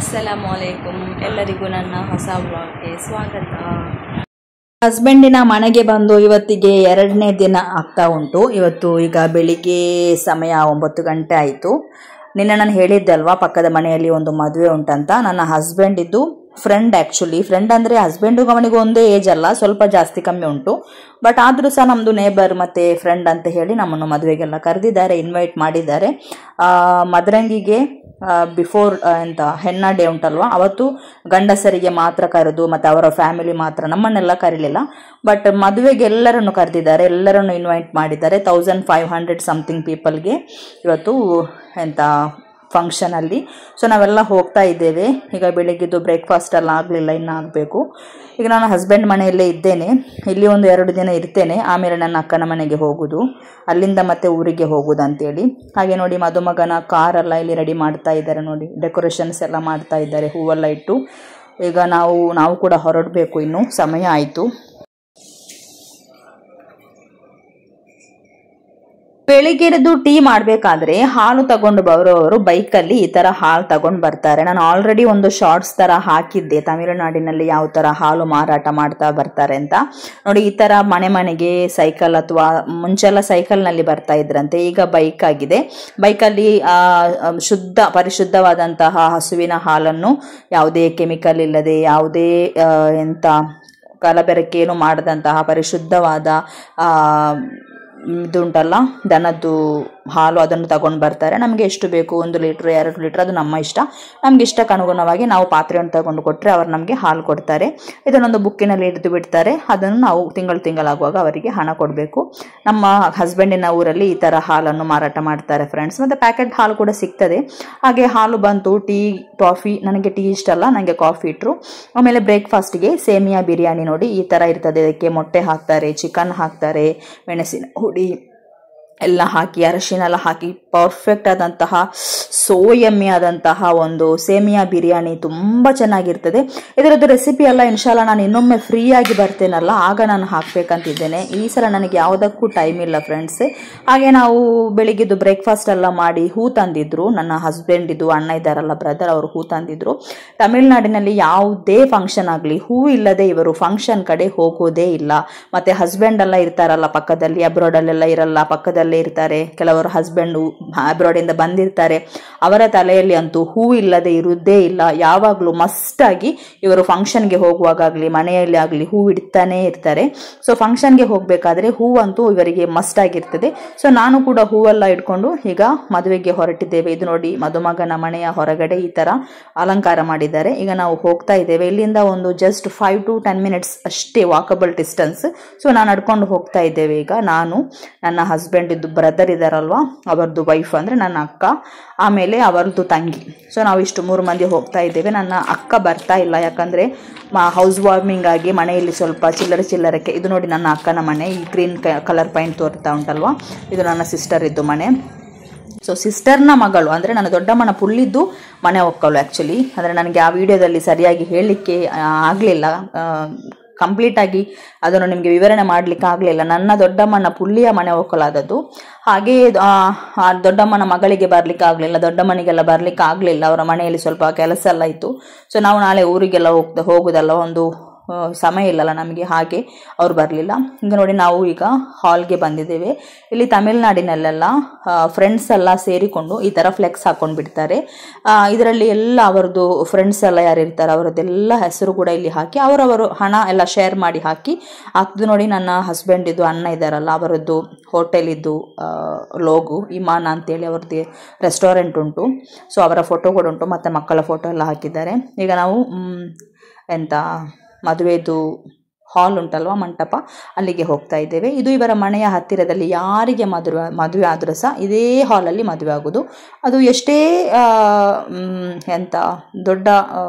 ಅಸ್ಸಲಾಮು ಅಲೈಕುಮ್. ಎಲ್ಲರಿಗೂ ನನ್ನ ಹೊಸ ಬ್ಲಾಗ್ಗೆ ಸ್ವಾಗತ. ಹಸ್ಬೆಂಡಿನ ಮನೆಗೆ ಬಂದು ಇವತ್ತಿಗೆ 2ನೇ ದಿನ ಆಗ್ತಾ ಉಂಟು. ಇವತ್ತು ಈಗ ಬೆಳಿಗ್ಗೆ ಸಮಯ 9 ಗಂಟೆ ಆಯಿತು. ನಿನ್ನೆ ನಾನು ಹೇಳಿದ್ದೆ ಅಲ್ವಾ, ಪಕ್ಕದ ಮನೆಯಲ್ಲಿ ಒಂದು ಮದುವೆ ಉಂಟಂತ. ನನ್ನ ಹಸ್ಬೆಂಡಿದ್ದು ಫ್ರೆಂಡ್, ಆ್ಯಕ್ಚುಲಿ ಫ್ರೆಂಡ್ ಅಂದರೆ ಹಸ್ಬೆಂಡಿಗೂ ಅವನಿಗೂ ಒಂದೇ ಏಜ್ ಅಲ್ಲ, ಸ್ವಲ್ಪ ಜಾಸ್ತಿ ಕಮ್ಮಿ ಉಂಟು. ಬಟ್ ಆದರೂ ಸಹ ನಮ್ಮದು ನೇಬರ್ ಮತ್ತು ಫ್ರೆಂಡ್ ಅಂತ ಹೇಳಿ ನಮ್ಮನ್ನು ಮದುವೆಗೆಲ್ಲ ಕರೆದಿದ್ದಾರೆ, ಇನ್ವೈಟ್ ಮಾಡಿದ್ದಾರೆ. ಮದರಂಗಿಗೆ ಬಿಫೋರ್ ಹೆನ್ನ ಡೇ ಉಂಟಲ್ವ, ಅವತ್ತು ಗಂಡಸರಿಗೆ ಮಾತ್ರ ಕರೆದು ಮತ್ತು ಅವರ ಫ್ಯಾಮಿಲಿ ಮಾತ್ರ, ನಮ್ಮನ್ನೆಲ್ಲ ಕರೀಲಿಲ್ಲ. ಬಟ್ ಮದುವೆಗೆ ಎಲ್ಲರನ್ನು ಕರೆದಿದ್ದಾರೆ, ಎಲ್ಲರನ್ನು ಇನ್ವೈಟ್ ಮಾಡಿದ್ದಾರೆ. 1500 ಸಮಥಿಂಗ್ ಪೀಪಲ್ಗೆ ಇವತ್ತು ಫಂಕ್ಷನಲ್ಲಿ. ಸೊ ನಾವೆಲ್ಲ ಹೋಗ್ತಾ ಇದ್ದೇವೆ. ಈಗ ಬೆಳಿಗ್ಗೆದ್ದು ಬ್ರೇಕ್ಫಾಸ್ಟ್ ಎಲ್ಲ ಆಗಲಿಲ್ಲ, ಇನ್ನೂ ಆಗಬೇಕು. ಈಗ ನಾನು ಹಸ್ಬೆಂಡ್ ಮನೆಯಲ್ಲೇ ಇದ್ದೇನೆ, ಇಲ್ಲಿ ಒಂದು 2 ದಿನ ಇರ್ತೇನೆ. ಆಮೇಲೆ ನನ್ನ ಅಕ್ಕನ ಮನೆಗೆ ಹೋಗೋದು, ಅಲ್ಲಿಂದ ಮತ್ತೆ ಊರಿಗೆ ಹೋಗೋದು ಅಂತೇಳಿ. ಹಾಗೆ ನೋಡಿ, ಮದುಮಗನ ಕಾರೆಲ್ಲ ಇಲ್ಲಿ ರೆಡಿ ಮಾಡ್ತಾ ಇದ್ದಾರೆ. ನೋಡಿ, ಡೆಕೋರೇಷನ್ಸ್ ಎಲ್ಲ ಮಾಡ್ತಾ ಇದ್ದಾರೆ, ಹೂವೆಲ್ಲ ಇಟ್ಟು. ಈಗ ನಾವು ಕೂಡ ಹೊರಡಬೇಕು, ಇನ್ನು ಸಮಯ ಆಯಿತು. ಬೆಳಿಗ್ಗೆ ಎದ್ದು ಟೀ ಮಾಡಬೇಕಾದ್ರೆ ಹಾಲು ತಗೊಂಡು ಬರೋರು ಬೈಕಲ್ಲಿ ಈ ಥರ ಹಾಲು ತಗೊಂಡು ಬರ್ತಾರೆ. ನಾನು ಆಲ್ರೆಡಿ ಒಂದು ಶಾರ್ಟ್ಸ್ ಥರ ಹಾಕಿದ್ದೆ, ತಮಿಳುನಾಡಿನಲ್ಲಿ ಯಾವ ಥರ ಹಾಲು ಮಾರಾಟ ಮಾಡ್ತಾ ಬರ್ತಾರೆ ಅಂತ. ನೋಡಿ, ಈ ಥರ ಮನೆಗೆ ಸೈಕಲ್, ಅಥವಾ ಮುಂಚೆಲ್ಲ ಸೈಕಲ್ನಲ್ಲಿ ಬರ್ತಾ ಇದ್ರಂತೆ, ಈಗ ಬೈಕ್ ಆಗಿದೆ. ಬೈಕಲ್ಲಿ ಪರಿಶುದ್ಧವಾದಂತಹ ಹಸುವಿನ ಹಾಲನ್ನು, ಯಾವುದೇ ಕೆಮಿಕಲ್ ಇಲ್ಲದೆ, ಯಾವುದೇ ಕಲಬೆರಕೆಯನ್ನು ಮಾಡದಂತಹ ಪರಿಶುದ್ಧವಾದ ಇದುಂಟಲ್ಲ, ದನದ್ದು ಹಾಲು, ಅದನ್ನು ತಗೊಂಡು ಬರ್ತಾರೆ. ನಮಗೆ ಎಷ್ಟು ಬೇಕು, 1 ಲೀಟ್ರ್ 2 ಲೀಟ್ರ್, ಅದು ನಮ್ಮ ಇಷ್ಟ. ನಮ್ಗೆ ಇಷ್ಟಕ್ಕೆ ಅನುಗುಣವಾಗಿ ನಾವು ಪಾತ್ರೆಯನ್ನು ತಗೊಂಡು ಕೊಟ್ಟರೆ ಅವರು ನಮಗೆ ಹಾಲು ಕೊಡ್ತಾರೆ. ಇದನ್ನೊಂದು ಬುಕ್ಕಿನಲ್ಲಿ ಹಿಡಿದು ಬಿಡ್ತಾರೆ. ಅದನ್ನು ನಾವು ತಿಂಗಳಾಗುವಾಗ ಅವರಿಗೆ ಹಣ ಕೊಡಬೇಕು. ನಮ್ಮ ಹಸ್ಬೆಂಡಿನ ಊರಲ್ಲಿ ಈ ಥರ ಹಾಲನ್ನು ಮಾರಾಟ ಮಾಡ್ತಾರೆ ಫ್ರೆಂಡ್ಸ್. ಮತ್ತು ಪ್ಯಾಕೆಟ್ ಹಾಲು ಕೂಡ ಸಿಗ್ತದೆ. ಹಾಗೆ ಹಾಲು ಬಂತು, ಟೀ, ಕಾಫಿ. ನನಗೆ ಟೀ ಇಷ್ಟ ಅಲ್ಲ, ನನಗೆ ಕಾಫಿ ಇಟ್ಟರು. ಆಮೇಲೆ ಬ್ರೇಕ್ಫಾಸ್ಟ್ಗೆ ಸೇಮಿಯಾ ಬಿರಿಯಾನಿ. ನೋಡಿ, ಈ ಥರ ಇರ್ತದೆ. ಇದಕ್ಕೆ ಮೊಟ್ಟೆ ಹಾಕ್ತಾರೆ, ಚಿಕನ್ ಹಾಕ್ತಾರೆ, ಮೆಣಸಿನ ಹುಡಿ ಎಲ್ಲ ಹಾಕಿ, ಅರಶಿನ ಎಲ್ಲ ಹಾಕಿ, ಪರ್ಫೆಕ್ಟ್ ಆದಂತಹ ಯಮ್ಮಿ ಆದಂತಹ ಒಂದು ಸೇಮಿಯಾ ಬಿರಿಯಾನಿ, ತುಂಬ ಚೆನ್ನಾಗಿರ್ತದೆ. ಇದರದ್ದು ರೆಸಿಪಿ ಎಲ್ಲ ಇನ್ಶಾಲ್ಲ ನಾನು ಇನ್ನೊಮ್ಮೆ ಫ್ರೀಯಾಗಿ ಬರ್ತೇನಲ್ಲ, ಆಗ ನಾನು ಹಾಕಬೇಕಂತಿದ್ದೇನೆ. ಈ ಸಲ ನನಗೆ ಯಾವುದಕ್ಕೂ ಟೈಮ್ ಇಲ್ಲ ಫ್ರೆಂಡ್ಸ್. ಹಾಗೆ ನಾವು ಬೆಳಿಗ್ಗೆದ್ದು ಬ್ರೇಕ್ಫಾಸ್ಟ್ ಎಲ್ಲ ಮಾಡಿ ಹೂ ತಂದಿದ್ರು. ನನ್ನ ಹಸ್ಬೆಂಡಿದ್ದು ಅಣ್ಣ ಇದ್ದಾರಲ್ಲ, ಬ್ರದರ್, ಅವರು ಹೂ ತಂದಿದ್ರು. ತಮಿಳುನಾಡಿನಲ್ಲಿ ಯಾವುದೇ ಫಂಕ್ಷನ್ ಆಗಲಿ, ಹೂ ಇಲ್ಲದೆ ಇವರು ಫಂಕ್ಷನ್ ಕಡೆ ಹೋಗೋದೇ ಇಲ್ಲ. ಮತ್ತು ಹಸ್ಬೆಂಡ್ ಎಲ್ಲ ಇರ್ತಾರಲ್ಲ ಪಕ್ಕದಲ್ಲಿ, ಅಬ್ರಾಡಲ್ಲೆಲ್ಲ ಇರಲ್ಲ, ಪಕ್ಕದಲ್ಲೇ ಇರ್ತಾರೆ. ಕೆಲವರು ಹಸ್ಬೆಂಡು ಅಬ್ರಾಡಿಂದ ಬಂದಿರ್ತಾರೆ, ಅವರ ತಲೆಯಲ್ಲಿ ಅಂತೂ ಹೂ ಇಲ್ಲದೆ ಇರುವುದೇ ಇಲ್ಲ. ಯಾವಾಗಲೂ ಮಸ್ಟ್ ಆಗಿ ಇವರು ಫಂಕ್ಷನ್ಗೆ ಹೋಗುವಾಗಲಿ ಮನೆಯಲ್ಲಿ ಆಗಲಿ ಹೂ ಇಡ್ತಾನೆ ಇರ್ತಾರೆ. ಸೊ ಫಂಕ್ಷನ್ಗೆ ಹೋಗಬೇಕಾದ್ರೆ ಹೂವಂತೂ ಇವರಿಗೆ ಮಸ್ಟ್ ಆಗಿರ್ತದೆ. ಸೊ ನಾನು ಕೂಡ ಹೂವೆಲ್ಲ ಇಟ್ಕೊಂಡು ಈಗ ಮದುವೆಗೆ ಹೊರಟಿದ್ದೇವೆ. ಇದು ನೋಡಿ, ಮದುಮಗನ ಮನೆಯ ಹೊರಗಡೆ ಈ ಥರ ಅಲಂಕಾರ ಮಾಡಿದ್ದಾರೆ. ಈಗ ನಾವು ಹೋಗ್ತಾ ಇದ್ದೇವೆ. ಇಲ್ಲಿಂದ ಒಂದು ಜಸ್ಟ್ 5 to 10 minutes ಅಷ್ಟೇ ವಾಕಬಲ್ ಡಿಸ್ಟೆನ್ಸ್. ಸೊ ನಾನು ನಡ್ಕೊಂಡು ಹೋಗ್ತಾ ಇದ್ದೇವೆ. ಈಗ ನಾನು, ನನ್ನ ಹಸ್ಬೆಂಡ್ ಬ್ರದರ್ ಇದ್ದಾರಲ್ವಾ, ಅವರದ್ದು ವೈಫ್ ಅಂದರೆ ನನ್ನ ಅಕ್ಕ, ಆಮೇಲೆ ಅವರದ್ದು ತಂಗಿ. ಸೊ ನಾವು ಇಷ್ಟು 3 ಮಂದಿ ಹೋಗ್ತಾ ಇದ್ದೇವೆ. ನನ್ನ ಅಕ್ಕ ಬರ್ತಾ ಇಲ್ಲ, ಯಾಕಂದರೆ ಹೌಸ್ ವಾರ್ಮಿಂಗ್ ಆಗಿ ಮನೆಯಲ್ಲಿ ಸ್ವಲ್ಪ ಚಿಲ್ಲರಕ್ಕೆ. ಇದು ನೋಡಿ ನನ್ನ ಅಕ್ಕನ ಮನೆ, ಈ ಗ್ರೀನ್ ಕಲರ್ ಪೈಂಟ್ ತೋರ್ತಾ ಉಂಟಲ್ವಾ, ಇದು ನನ್ನ ಸಿಸ್ಟರ್ ಇದ್ದು ಮನೆ. ಸೊ ಸಿಸ್ಟರ್ನ ಮಗಳು, ಅಂದರೆ ನನ್ನ ದೊಡ್ಡಮ್ಮನ ಪುಳ್ಳಿದ್ದು ಮನೆ ಒಕ್ಕಲು ಆ್ಯಕ್ಚುಲಿ. ಅಂದರೆ ನನಗೆ ಆ ವಿಡಿಯೋದಲ್ಲಿ ಸರಿಯಾಗಿ ಹೇಳಲಿಕ್ಕೆ ಆಗಲಿಲ್ಲ, ಕಂಪ್ಲೀಟಾಗಿ ಅದನ್ನು ನಿಮಗೆ ವಿವರಣೆ ಮಾಡಲಿಕ್ಕೆ ಆಗಲಿಲ್ಲ. ನನ್ನ ದೊಡ್ಡಮ್ಮನ ಪುಳ್ಳಿಯ ಮನೆ ಒಕ್ಕಲಾದದ್ದು. ಹಾಗೆ ಆ ದೊಡ್ಡಮ್ಮನ ಮಗಳಿಗೆ ಬರಲಿಕ್ಕೆ ಆಗಲಿಲ್ಲ, ದೊಡ್ಡಮ್ಮನಿಗೆಲ್ಲ ಬರಲಿಕ್ಕೆ ಆಗಲಿಲ್ಲ. ಅವರ ಮನೆಯಲ್ಲಿ ಸ್ವಲ್ಪ ಕೆಲಸ ಎಲ್ಲ ಇತ್ತು. ಸೊ ನಾವು ನಾಳೆ ಊರಿಗೆಲ್ಲ ಹೋಗೋದಲ್ಲ, ಒಂದು ಸಮಯ ಇಲ್ಲಲ್ಲ ನಮಗೆ, ಹಾಗೆ ಅವ್ರು ಬರಲಿಲ್ಲ. ಈಗ ನೋಡಿ, ನಾವು ಈಗ ಹಾಲ್ಗೆ ಬಂದಿದ್ದೇವೆ. ಇಲ್ಲಿ ತಮಿಳುನಾಡಿನಲ್ಲೆಲ್ಲ ಫ್ರೆಂಡ್ಸ್ ಎಲ್ಲ ಸೇರಿಕೊಂಡು ಈ ಥರ ಫ್ಲೆಕ್ಸ್ ಹಾಕೊಂಡು ಬಿಡ್ತಾರೆ. ಇದರಲ್ಲಿ ಎಲ್ಲ ಅವರದ್ದು ಫ್ರೆಂಡ್ಸ್ ಎಲ್ಲ ಯಾರಿರ್ತಾರೆ ಅವರದ್ದೆಲ್ಲ ಹೆಸರು ಕೂಡ ಇಲ್ಲಿ ಹಾಕಿ, ಅವರವರು ಹಣ ಎಲ್ಲ ಶೇರ್ ಮಾಡಿ ಹಾಕಿ ಆಗ್ತದೆ. ನೋಡಿ, ನನ್ನ ಹಸ್ಬೆಂಡಿದ್ದು ಅಣ್ಣ ಇದ್ದಾರಲ್ಲ, ಅವರದ್ದು ಹೋಟೆಲಿದ್ದು ಲೋಗು ಇಮಾನ್ ಅಂತೇಳಿ ಅವ್ರದ್ದು ರೆಸ್ಟೋರೆಂಟ್ ಉಂಟು. ಸೊ ಅವರ ಫೋಟೋ ಕೂಡ ಉಂಟು, ಮತ್ತು ಮಕ್ಕಳ ಫೋಟೋ ಎಲ್ಲ ಹಾಕಿದ್ದಾರೆ. ಈಗ ನಾವು ಮದುವೆದು ಹಾಲ್ ಉಂಟಲ್ವ, ಮಂಟಪ, ಅಲ್ಲಿಗೆ ಹೋಗ್ತಾ ಇದ್ದೇವೆ. ಇದು ಇವರ ಮನೆಯ ಹತ್ತಿರದಲ್ಲಿ ಯಾರಿಗೆ ಮದುವೆ ಆದರೂ ಸಹ ಇದೇ ಹಾಲಲ್ಲಿ ಮದುವೆ ಆಗೋದು. ಅದು ಎಷ್ಟೇ ದೊಡ್ಡ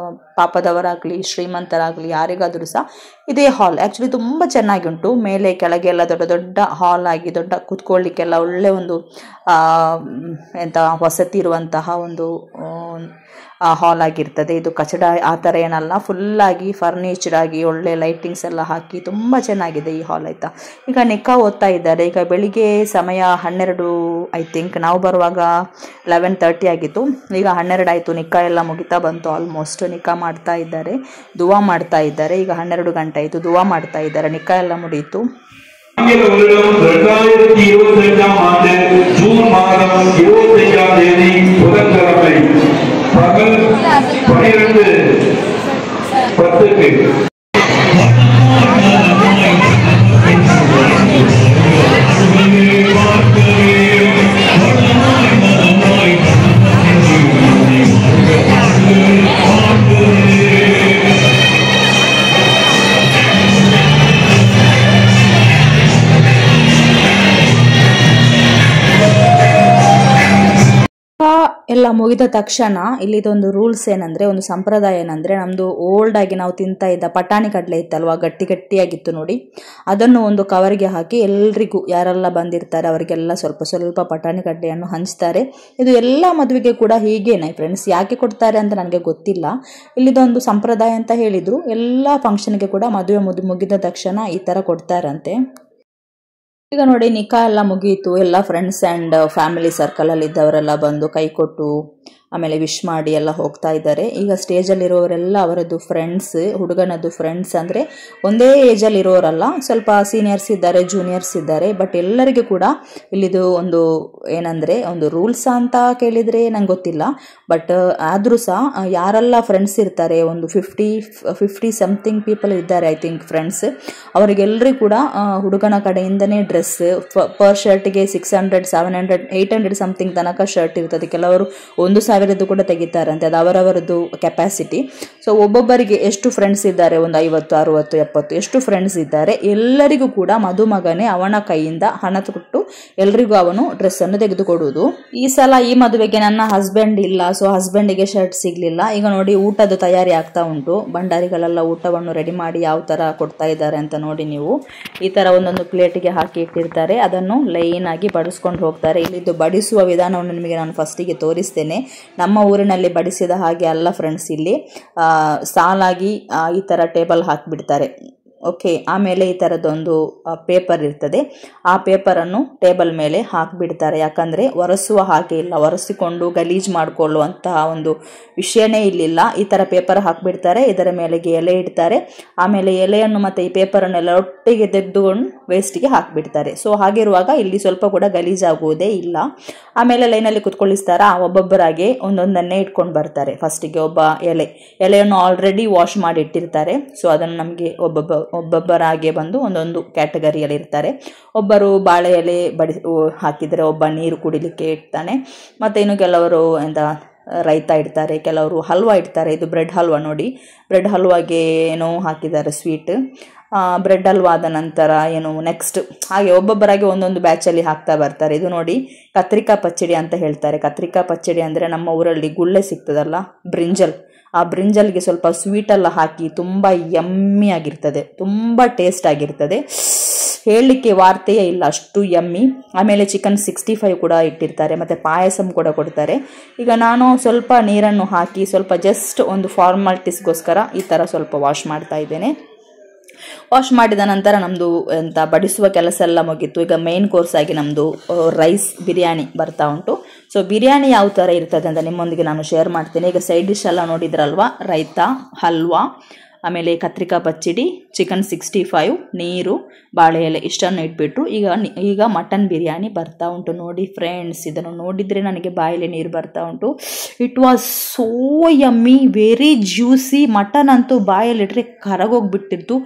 ಪಾಪದವರಾಗಲಿ ಶ್ರೀಮಂತರಾಗಲಿ ಯಾರಿಗಾದರೂ ಸಹ ಇದೇ ಹಾಲ್ ಆ್ಯಕ್ಚುಲಿ ತುಂಬ ಚೆನ್ನಾಗಿ ಉಂಟು. ಮೇಲೆ ಕೆಳಗೆ ಎಲ್ಲ ದೊಡ್ಡ ದೊಡ್ಡ ಹಾಲ್ ಆಗಿ ದೊಡ್ಡ ಕೂತ್ಕೊಳ್ಳಿಕ್ಕೆಲ್ಲ ಒಳ್ಳೆ ಒಂದು ಎಂಥ ವಸತಿ ಇರುವಂತಹ ಒಂದು ಹಾಲ್ ಆಗಿರ್ತದೆ. ಇದು ಕಚಡ ಆ ಥರ ಏನಲ್ಲ, ಫುಲ್ಲಾಗಿ ಫರ್ನಿಚರ್ ಆಗಿ ಒಳ್ಳೆ ಲೈಟಿಂಗ್ಸ್ ಎಲ್ಲ ಹಾಕಿ ತುಂಬ ಚೆನ್ನಾಗಿದೆ ಈ ಹಾಲ್ ಆಯಿತಾ. ಈಗ ನಿಕ್ಕಾ ಓದ್ತಾ ಇದ್ದಾರೆ. ಈಗ ಬೆಳಿಗ್ಗೆ ಸಮಯ 12 ಐ ಥಿಂಕ್, ನಾವು ಬರುವಾಗ 11:30 ಆಗಿತ್ತು. ಈಗ 12 ಆಯಿತು, ನಿಕ್ಕಾ ಎಲ್ಲ ಮುಗಿತಾ ಬಂತು ಆಲ್ಮೋಸ್ಟ್. ನಿಕ್ಕಾ ಮಾಡ್ತಾ ಇದ್ದಾರೆ, ದುವಾ ಮಾಡ್ತಾ ಇದ್ದಾರೆ. ಈಗ 12 ಗಂಟೆ ಆಯಿತು, ದುವಾ ಮಾಡ್ತಾ ಇದ್ದಾರೆ, ನಿಕ್ಕಾ ಎಲ್ಲ ಮುಗೀತು. ஜூன் மாதம் 25ஆம் தேதி புதன்கிழமை பகல் 12:10 ಎಲ್ಲ ಮುಗಿದ ತಕ್ಷಣ ಇಲ್ಲಿದೊಂದು ರೂಲ್ಸ್ ಏನಂದ್ರೆ, ಒಂದು ಸಂಪ್ರದಾಯ ಏನಂದ್ರೆ, ನಮ್ದು ಓಲ್ಡ್ ಆಗಿ ನಾವು ತಿಂತಾ ಇದ್ದ ಪಟಾಣಿ ಕಡಲೆ ಇತ್ತಲ್ವಾ, ಗಟ್ಟಿ ಗಟ್ಟಿಯಾಗಿತ್ತು ನೋಡಿ, ಅದನ್ನು ಒಂದು ಕವರ್ಗೆ ಹಾಕಿ ಎಲ್ರಿಗೂ ಯಾರೆಲ್ಲ ಬಂದಿರ್ತಾರೆ ಅವರಿಗೆಲ್ಲ ಸ್ವಲ್ಪ ಸ್ವಲ್ಪ ಪಟಾಣಿ ಕಡಲೆಯನ್ನು ಹಂಚ್ತಾರೆ. ಇದು ಎಲ್ಲ ಮದುವೆಗೆ ಕೂಡ ಹೀಗೇನೆ ಫ್ರೆಂಡ್ಸ್. ಯಾಕೆ ಕೊಡ್ತಾರೆ ಅಂತ ನನಗೆ ಗೊತ್ತಿಲ್ಲ, ಇಲ್ಲಿದೊಂದು ಸಂಪ್ರದಾಯ ಅಂತ ಹೇಳಿದ್ರು. ಎಲ್ಲ ಫಂಕ್ಷನ್ಗೆ ಕೂಡ ಮದುವೆ ಮುಗಿದ ತಕ್ಷಣ ಈ ತರ ಕೊಡ್ತಾರಂತೆ. ಈಗ ನೋಡಿ ನಿಕ್ಕಾ ಎಲ್ಲ ಮುಗಿಯಿತು. ಎಲ್ಲ ಫ್ರೆಂಡ್ಸ್ ಆ್ಯಂಡ್ ಫ್ಯಾಮಿಲಿ ಸರ್ಕಲಲ್ಲಿ ಇದ್ದವರೆಲ್ಲ ಬಂದು ಕೈ ಕೊಟ್ಟು ಆಮೇಲೆ ವಿಶ್ ಮಾಡಿ ಎಲ್ಲ ಹೋಗ್ತಾ ಇದ್ದಾರೆ. ಈಗ ಸ್ಟೇಜಲ್ಲಿರೋರೆಲ್ಲ ಅವರದ್ದು ಫ್ರೆಂಡ್ಸ್, ಹುಡುಗನದ್ದು ಫ್ರೆಂಡ್ಸ್, ಅಂದರೆ ಒಂದೇ ಏಜಲ್ಲಿ ಇರೋರಲ್ಲ, ಸ್ವಲ್ಪ ಸೀನಿಯರ್ಸ್ ಇದ್ದಾರೆ, ಜೂನಿಯರ್ಸ್ ಇದ್ದಾರೆ. ಬಟ್ ಎಲ್ಲರಿಗೂ ಕೂಡ ಇಲ್ಲಿದು ಒಂದು ಏನಂದರೆ ಒಂದು ರೂಲ್ಸ್ ಅಂತ ಕೇಳಿದರೆ ನಂಗೆ ಗೊತ್ತಿಲ್ಲ. ಬಟ್ ಆದರೂ ಸಹ ಯಾರೆಲ್ಲ ಫ್ರೆಂಡ್ಸ್ ಇರ್ತಾರೆ, ಒಂದು 50 ಸಮಥಿಂಗ್ ಪೀಪಲ್ ಇದ್ದಾರೆ ಐ ಥಿಂಕ್ ಫ್ರೆಂಡ್ಸ್, ಅವರಿಗೆಲ್ಲರಿಗೂ ಕೂಡ ಹುಡುಗನ ಕಡೆಯಿಂದನೇ ಡ್ರೆಸ್, ಪರ್ ಶರ್ಟ್ಗೆ 600, 700, 800 ಸಮಥಿಂಗ್ ತನಕ ಶರ್ಟ್ ಇರ್ತದೆ. ಕೆಲವರು 1,000 ಕೂಡ ತೆಗಿತಾರಂತೆ, ಅದು ಅವರವರದ್ದು ಕೆಪಾಸಿಟಿ. ಸೊ ಒಬ್ಬೊಬ್ಬರಿಗೆ ಎಷ್ಟು ಫ್ರೆಂಡ್ಸ್ ಇದ್ದಾರೆ, ಒಂದು 50, 60, 70 ಎಷ್ಟು ಫ್ರೆಂಡ್ಸ್ ಇದ್ದಾರೆ, ಎಲ್ಲರಿಗೂ ಕೂಡ ಮದುಮಗನೇ ಅವನ ಕೈಯಿಂದ ಹಣ ಕೊಟ್ಟು ಎಲ್ರಿಗೂ ಅವನು ಡ್ರೆಸ್ ಅನ್ನು ತೆಗೆದುಕೊಡುವುದು. ಈ ಸಲ ಈ ಮದುವೆಗೆ ನನ್ನ ಹಸ್ಬೆಂಡ್ ಇಲ್ಲ, ಸೊ ಹಸ್ಬೆಂಡಿಗೆ ಶರ್ಟ್ ಸಿಗ್ಲಿಲ್ಲ. ಈಗ ನೋಡಿ ಊಟದ ತಯಾರಿ ಆಗ್ತಾ ಉಂಟು. ಭಂಡಾರಿಗಳೆಲ್ಲ ಊಟವನ್ನು ರೆಡಿ ಮಾಡಿ ಯಾವ ತರ ಕೊಡ್ತಾ ಇದ್ದಾರೆ ಅಂತ ನೋಡಿ ನೀವು. ಈ ತರ ಒಂದೊಂದು ಪ್ಲೇಟಿಗೆ ಹಾಕಿ ಇಟ್ಟಿರ್ತಾರೆ, ಅದನ್ನು ಲೈನ್ ಆಗಿ ಬಡಿಸ್ಕೊಂಡು ಹೋಗ್ತಾರೆ. ಇಲ್ಲಿದ್ದು ಬಡಿಸುವ ವಿಧಾನವನ್ನು ನಿಮಗೆ ನಾನು ಫಸ್ಟಿಗೆ ತೋರಿಸ್ತೇನೆ. ನಮ್ಮ ಊರಿನಲ್ಲಿ ಬಡಿಸಿದ ಹಾಗೆ ಅಲ್ಲ ಫ್ರೆಂಡ್ಸ್, ಇಲ್ಲಿ ಸಾಲಾಗಿ ಈ ತರ ಟೇಬಲ್ ಹಾಕಿಬಿಡ್ತಾರೆ. ಓಕೆ, ಆಮೇಲೆ ಈ ಥರದೊಂದು ಪೇಪರ್ ಇರ್ತದೆ, ಆ ಪೇಪರನ್ನು ಟೇಬಲ್ ಮೇಲೆ ಹಾಕಿಬಿಡ್ತಾರೆ. ಯಾಕಂದರೆ ಒರೆಸುವ ಹಾಗೆ ಇಲ್ಲ, ಒರೆಸಿಕೊಂಡು ಗಲೀಜು ಮಾಡಿಕೊಳ್ಳುವಂತಹ ಒಂದು ವಿಷಯನೇ ಇಲ್ಲಿಲ್ಲ. ಈ ಥರ ಪೇಪರ್ ಹಾಕಿಬಿಡ್ತಾರೆ, ಇದರ ಮೇಲೆಗೆ ಎಲೆ ಇಡ್ತಾರೆ, ಆಮೇಲೆ ಎಲೆಯನ್ನು ಮತ್ತು ಈ ಪೇಪರನ್ನೆಲ್ಲ ಒಟ್ಟಿಗೆ ತೆಗೆದುಕೊಂಡು ವೇಸ್ಟಿಗೆ ಹಾಕಿಬಿಡ್ತಾರೆ. ಸೊ ಹಾಗಿರುವಾಗ ಇಲ್ಲಿ ಸ್ವಲ್ಪ ಕೂಡ ಗಲೀಜಾಗುವುದೇ ಇಲ್ಲ. ಆಮೇಲೆ ಲೈನಲ್ಲಿ ಕುತ್ಕೊಳ್ಳಿಸ್ತಾರ, ಒಬ್ಬೊಬ್ಬರಾಗೆ ಒಂದೊಂದನ್ನೇ ಇಟ್ಕೊಂಡು ಬರ್ತಾರೆ. ಫಸ್ಟಿಗೆ ಒಬ್ಬ ಎಲೆಯನ್ನು ಆಲ್ರೆಡಿ ವಾಶ್ ಮಾಡಿ ಇಟ್ಟಿರ್ತಾರೆ. ಸೊ ಅದನ್ನು ನಮಗೆ ಒಬ್ಬೊಬ್ಬರಾಗೆ ಬಂದು ಒಂದೊಂದು ಕ್ಯಾಟಗರಿಯಲ್ಲಿ ಇರ್ತಾರೆ. ಒಬ್ಬರು ಬಾಳೆ ಎಲೆ ಹಾಕಿದರೆ, ಒಬ್ಬ ನೀರು ಕುಡಿಲಿಕ್ಕೆ ಇಡ್ತಾನೆ, ಮತ್ತು ಇನ್ನು ಕೆಲವರು ರೈತ ಇಡ್ತಾರೆ, ಕೆಲವರು ಹಲ್ವಾ ಇಡ್ತಾರೆ. ಇದು ಬ್ರೆಡ್ ಹಲ್ವಾ ನೋಡಿ, ಬ್ರೆಡ್ ಹಲ್ವಾಗೆ ಏನೋ ಹಾಕಿದ್ದಾರೆ ಸ್ವೀಟ್. ಬ್ರೆಡ್ ಹಲ್ವಾ ಆದ ನಂತರ ಏನು ನೆಕ್ಸ್ಟ್, ಹಾಗೆ ಒಬ್ಬೊಬ್ಬರಾಗಿ ಒಂದೊಂದು ಬ್ಯಾಚಲ್ಲಿ ಹಾಕ್ತಾ ಬರ್ತಾರೆ. ಇದು ನೋಡಿ ಕತ್ರಿಕಾ ಪಚ್ಚಡಿ ಅಂತ ಹೇಳ್ತಾರೆ. ಕತ್ರಿಕಾ ಪಚ್ಚಡಿ ಅಂದರೆ ನಮ್ಮ ಊರಲ್ಲಿ ಗುಳ್ಳೆ ಸಿಗ್ತದಲ್ಲ, ಬ್ರಿಂಜಲ್, ಆ ಬ್ರಿಂಜಲ್ಗೆ ಸ್ವಲ್ಪ ಸ್ವೀಟೆಲ್ಲ ಹಾಕಿ ತುಂಬ ಯಮ್ಮಿ ಆಗಿರ್ತದೆ, ತುಂಬ ಟೇಸ್ಟ್ ಆಗಿರ್ತದೆ, ಹೇಳಲಿಕ್ಕೆ ವಾರ್ತೆಯೇ ಇಲ್ಲ, ಅಷ್ಟು ಯಮ್ಮಿ. ಆಮೇಲೆ ಚಿಕನ್ 65 ಕೂಡ ಇಟ್ಟಿರ್ತಾರೆ, ಮತ್ತು ಪಾಯಸಂ ಕೂಡ ಕೊಡ್ತಾರೆ. ಈಗ ನಾನು ಸ್ವಲ್ಪ ನೀರನ್ನು ಹಾಕಿ ಸ್ವಲ್ಪ ಜಸ್ಟ್ ಒಂದು ಫಾರ್ಮಾಲಿಟೀಸ್ಗೋಸ್ಕರ ಈ ಥರ ಸ್ವಲ್ಪ ವಾಶ್ ಮಾಡ್ತಾ ಇದ್ದೇನೆ. ವಾಶ್ ಮಾಡಿದ ನಂತರ ನಮ್ಮದು ಬಡಿಸುವ ಕೆಲಸ ಎಲ್ಲ ಮುಗೀತು. ಈಗ ಮೇನ್ ಕೋರ್ಸ್ ಆಗಿ ನಮ್ಮದು ರೈಸ್ ಬಿರಿಯಾನಿ ಬರ್ತಾ ಉಂಟು. ಸೊ ಬಿರಿಯಾನಿ ಯಾವ ಥರ ಇರ್ತದೆ ಅಂತ ನಿಮ್ಮೊಂದಿಗೆ ನಾನು ಶೇರ್ ಮಾಡ್ತೀನಿ. ಈಗ ಸೈಡ್ ಡಿಶ್ ಎಲ್ಲ ನೋಡಿದ್ರಲ್ವಾ, ರೈತ, ಹಲ್ವಾ, ಆಮೇಲೆ ಕತ್ರಿಕಾ ಪಚ್ಚಡಿ, ಚಿಕನ್ 65, ನೀರು, ಬಾಳೆ ಎಲೆ ಇಷ್ಟನ್ನು ಇಟ್ಬಿಟ್ಟು ಈಗ ಮಟನ್ ಬಿರಿಯಾನಿ ಬರ್ತಾ ಉಂಟು ನೋಡಿ ಫ್ರೆಂಡ್ಸ್. ಇದನ್ನು ನೋಡಿದರೆ ನನಗೆ ಬಾಯಲ್ಲಿ ನೀರು ಬರ್ತಾ ಉಂಟು. It was so yummy, very juicy. Mutton ಅಂತೂ ಬಾಯಲ್ಲಿಟ್ಟರೆ ಕರಗೋಗ್ಬಿಟ್ಟಿತ್ತು,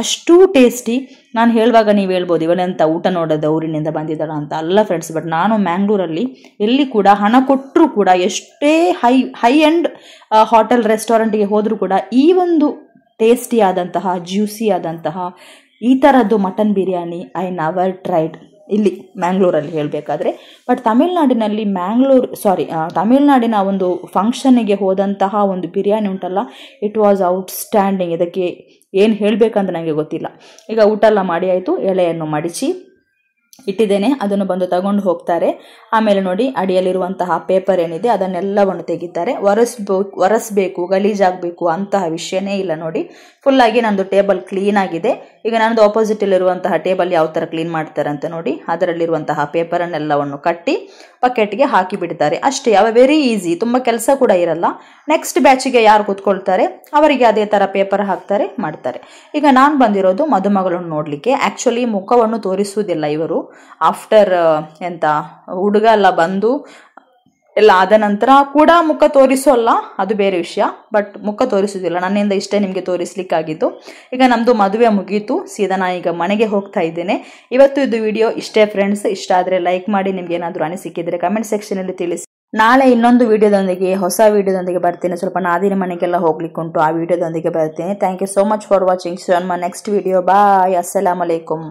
ಅಷ್ಟು ಟೇಸ್ಟಿ. ನಾನು ಹೇಳುವಾಗ ನೀವು ಹೇಳ್ಬೋದು ಇವಳೆಂತ ಊಟ ನೋಡೋದು ಊರಿನಿಂದ ಬಂದಿದ್ದಾಳ ಅಂತ. ಅಲ್ಲ ಫ್ರೆಂಡ್ಸ್, ಬಟ್ ನಾನು ಮ್ಯಾಂಗ್ಳೂರಲ್ಲಿ ಎಲ್ಲಿ ಕೂಡ ಹಣ ಕೊಟ್ಟರೂ ಕೂಡ, ಎಷ್ಟೇ ಹೈ ಎಂಡ್ ಹೋಟೆಲ್ ರೆಸ್ಟೋರೆಂಟ್ಗೆ ಹೋದರೂ ಕೂಡ ಈ ಒಂದು ಟೇಸ್ಟಿ ಆದಂತಹ, ಜ್ಯೂಸಿ ಆದಂತಹ ಈ ಥರದ್ದು mutton biryani I never tried. ಇಲ್ಲಿ ಮ್ಯಾಂಗ್ಳೂರಲ್ಲಿ ಹೇಳಬೇಕಾದ್ರೆ. ಬಟ್ ತಮಿಳ್ನಾಡಿನಲ್ಲಿ ತಮಿಳ್ನಾಡಿನ ಒಂದು ಫಂಕ್ಷನ್ನಿಗೆ ಹೋದಂತಹ ಒಂದು ಬಿರಿಯಾನಿ ಉಂಟಲ್ಲ, ಇಟ್ ವಾಸ್ ಔಟ್ಸ್ಟ್ಯಾಂಡಿಂಗ್. ಇದಕ್ಕೆ ಏನು ಹೇಳಬೇಕಂತ ನನಗೆ ಗೊತ್ತಿಲ್ಲ. ಈಗ ಊಟ ಎಲ್ಲ ಮಾಡಿ ಆಯಿತು, ಎಳೆಯನ್ನು ಮಡಿಚಿ ಇಟ್ಟಿದ್ದೇನೆ, ಅದನ್ನು ಬಂದು ತಗೊಂಡು ಹೋಗ್ತಾರೆ. ಆಮೇಲೆ ನೋಡಿ ಅಡಿಯಲ್ಲಿರುವಂತಹ ಪೇಪರ್ ಏನಿದೆ ಅದನ್ನೆಲ್ಲವನ್ನು ತೆಗಿತಾರೆ. ಒರೆಸ್ಬೇಕು, ಗಲೀಜಾಗಬೇಕು ಅಂತಹ ವಿಷಯನೇ ಇಲ್ಲ ನೋಡಿ. ಫುಲ್ಲಾಗಿ ನಂದು ಟೇಬಲ್ ಕ್ಲೀನ್ ಆಗಿದೆ. ಈಗ ನನ್ನದು ಆಪೋಸಿಟಲ್ಲಿರುವಂತಹ ಟೇಬಲ್ ಯಾವ ಥರ ಕ್ಲೀನ್ ಮಾಡ್ತಾರೆ ಅಂತ ನೋಡಿ. ಅದರಲ್ಲಿರುವಂತಹ ಪೇಪರನ್ನೆಲ್ಲವನ್ನು ಕಟ್ಟಿ ಬಕೆಟ್ಗೆ ಹಾಕಿ ಬಿಡ್ತಾರೆ ಅಷ್ಟೇ. ಅವ ವೆರಿ ಈಸಿ, ತುಂಬ ಕೆಲಸ ಕೂಡ ಇರಲ್ಲ. ನೆಕ್ಸ್ಟ್ ಬ್ಯಾಚಿಗೆ ಯಾರು ಕೂತ್ಕೊಳ್ತಾರೆ ಅವರಿಗೆ ಅದೇ ಥರ ಪೇಪರ್ ಹಾಕ್ತಾರೆ, ಮಾಡ್ತಾರೆ. ಈಗ ನಾನು ಬಂದಿರೋದು ಮದುಮಗಳನ್ನು ನೋಡಲಿಕ್ಕೆ. ಆ್ಯಕ್ಚುಲಿ ಮುಖವನ್ನು ತೋರಿಸುವುದಿಲ್ಲ ಇವರು. ಆಫ್ಟರ್ ಹುಡುಗ ಎಲ್ಲ ಬಂದು ಎಲ್ಲ ಆದ ನಂತರ ಕೂಡ ಮುಖ ತೋರಿಸೋಲ್ಲ, ಅದು ಬೇರೆ ವಿಷಯ. ಬಟ್ ಮುಖ ತೋರಿಸೋದಿಲ್ಲ, ನನ್ನಿಂದ ಇಷ್ಟೇ ನಿಮಗೆ ತೋರಿಸ್ಲಿಕ್ಕಾಗಿತ್ತು. ಈಗ ನಮ್ಮದು ಮದುವೆ ಮುಗೀತು, ಸೀದಾ ನಾನು ಈಗ ಮನೆಗೆ ಹೋಗ್ತಾ ಇದ್ದೇನೆ. ಇವತ್ತು ಇದು ವಿಡಿಯೋ ಇಷ್ಟೇ ಫ್ರೆಂಡ್ಸ್. ಇಷ್ಟ ಆದರೆ ಲೈಕ್ ಮಾಡಿ, ನಿಮ್ಗೆ ಏನಾದರೂ ಅನಿಸಿಕ್ಕಿದ್ರೆ ಕಮೆಂಟ್ ಸೆಕ್ಷನಲ್ಲಿ ತಿಳಿಸಿ. ನಾಳೆ ಇನ್ನೊಂದು ವಿಡಿಯೋದೊಂದಿಗೆ, ಹೊಸ ವಿಡಿಯೋದೊಂದಿಗೆ ಬರ್ತೀನಿ. ಸ್ವಲ್ಪ ನಾದಿನ ಮನೆಗೆಲ್ಲ ಹೋಗ್ಲಿಕ್ಕುಂಟು, ಆ ವಿಡಿಯೋದೊಂದಿಗೆ ಬರ್ತೀನಿ. Thank you so much for watching. Next video. Bye. ಅಸ್ಸಲಾಮು ಅಲೈಕುಮ್.